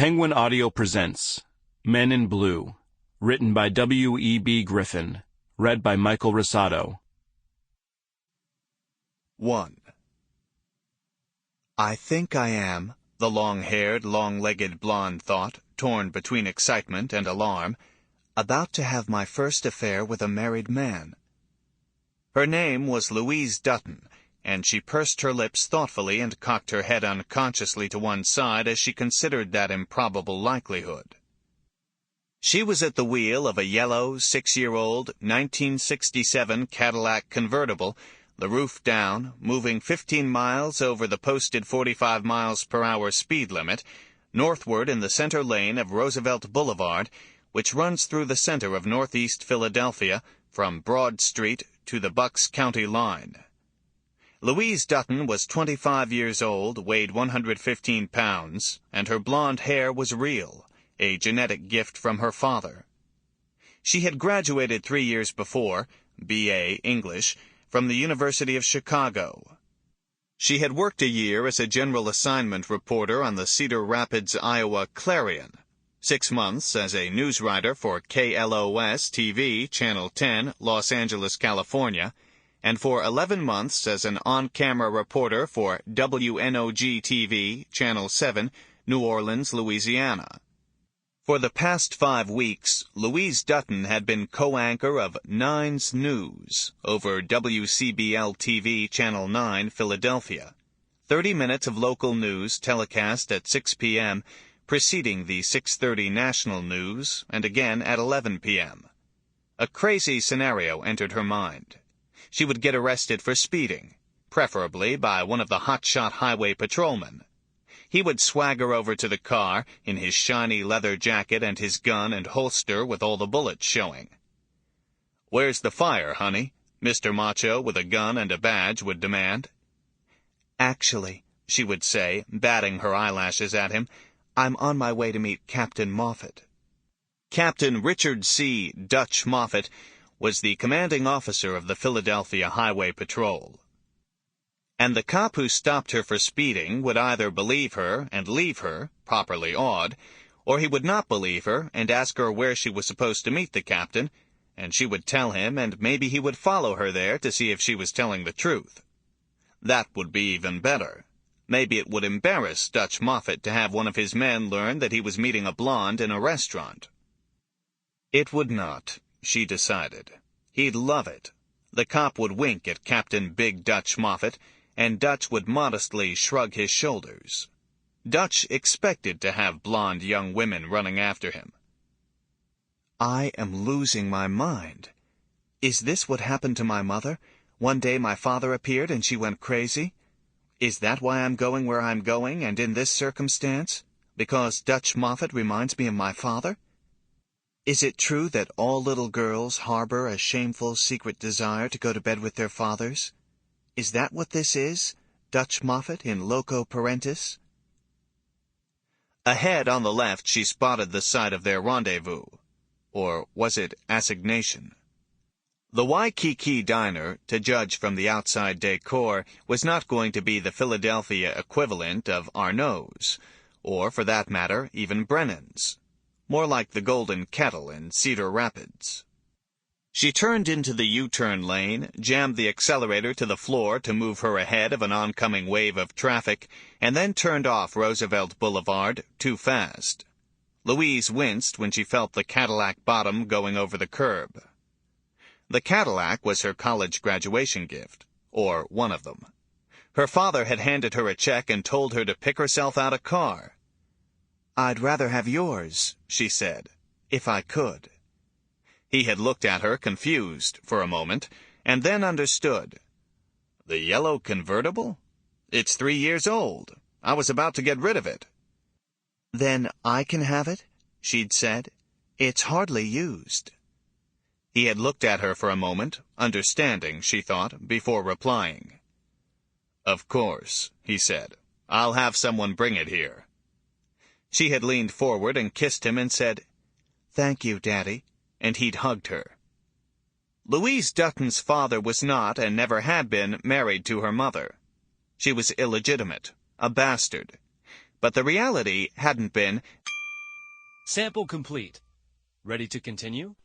Penguin Audio presents Men in Blue, written by W.E.B. Griffin, read by Michael Russotto. 1. I think I am, the long-haired, long-legged blonde thought, torn between excitement and alarm, about to have my first affair with a married man. Her name was Louise Dutton, and she pursed her lips thoughtfully and cocked her head unconsciously to one side as she considered that improbable likelihood. She was at the wheel of a yellow, 6-year-old, 1967 Cadillac convertible, the roof down, moving 15 miles over the posted 45 miles per hour speed limit, northward in the center lane of Roosevelt Boulevard, which runs through the center of northeast Philadelphia from Broad Street to the Bucks County line. Louise Dutton was 25 years old, weighed 115 pounds, and her blonde hair was real, a genetic gift from her father. She had graduated 3 years before, B.A. English, from the University of Chicago. She had worked a year as a general assignment reporter on the Cedar Rapids, Iowa Clarion, 6 months as a news writer for KLOS-TV, Channel 10, Los Angeles, California, and for 11 months as an on-camera reporter for WNOG-TV, Channel 7, New Orleans, Louisiana. For the past 5 weeks, Louise Dutton had been co-anchor of Nine's News over WCBL-TV, Channel 9, Philadelphia. 30 minutes of local news telecast at 6 p.m., preceding the 6:30 national news, and again at 11 p.m. A crazy scenario entered her mind. She would get arrested for speeding, preferably by one of the hotshot highway patrolmen. He would swagger over to the car in his shiny leather jacket and his gun and holster with all the bullets showing. "Where's the fire, honey?" Mr. Macho with a gun and a badge would demand. "Actually," she would say, batting her eyelashes at him, "I'm on my way to meet Captain Moffat." Captain Richard C. Dutch Moffat was the commanding officer of the Philadelphia Highway Patrol. And the cop who stopped her for speeding would either believe her and leave her, properly awed, or he would not believe her and ask her where she was supposed to meet the captain, and she would tell him, and maybe he would follow her there to see if she was telling the truth. That would be even better. Maybe it would embarrass Dutch Moffat to have one of his men learn that he was meeting a blonde in a restaurant. It would not, she decided. He'd love it. The cop would wink at Captain Big Dutch Moffat, and Dutch would modestly shrug his shoulders. Dutch expected to have blonde young women running after him. I am losing my mind. Is this what happened to my mother? One day my father appeared and she went crazy? Is that why I'm going where I'm going and in this circumstance? Because Dutch Moffat reminds me of my father? Is it true that all little girls harbor a shameful secret desire to go to bed with their fathers? Is that what this is? Dutch Moffat in loco parentis? Ahead on the left she spotted the site of their rendezvous. Or was it assignation? The Waikiki Diner, to judge from the outside decor, was not going to be the Philadelphia equivalent of Arnaud's, or, for that matter, even Brennan's. More like the Golden Kettle in Cedar Rapids. She turned into the U-turn lane, jammed the accelerator to the floor to move her ahead of an oncoming wave of traffic, and then turned off Roosevelt Boulevard too fast. Louise winced when she felt the Cadillac bottom going over the curb. The Cadillac was her college graduation gift, or one of them. Her father had handed her a check and told her to pick herself out a car. "I'd rather have yours," she said, "if I could." He had looked at her confused for a moment, and then understood. "The yellow convertible? It's 3 years old. I was about to get rid of it." "Then I can have it?" she'd said. "It's hardly used." He had looked at her for a moment, understanding, she thought, before replying. "Of course," he said. "I'll have someone bring it here." She had leaned forward and kissed him and said, "Thank you, Daddy," and he'd hugged her. Louise Dutton's father was not, and never had been, married to her mother. She was illegitimate, a bastard. But the reality hadn't been Sample complete. Ready to continue?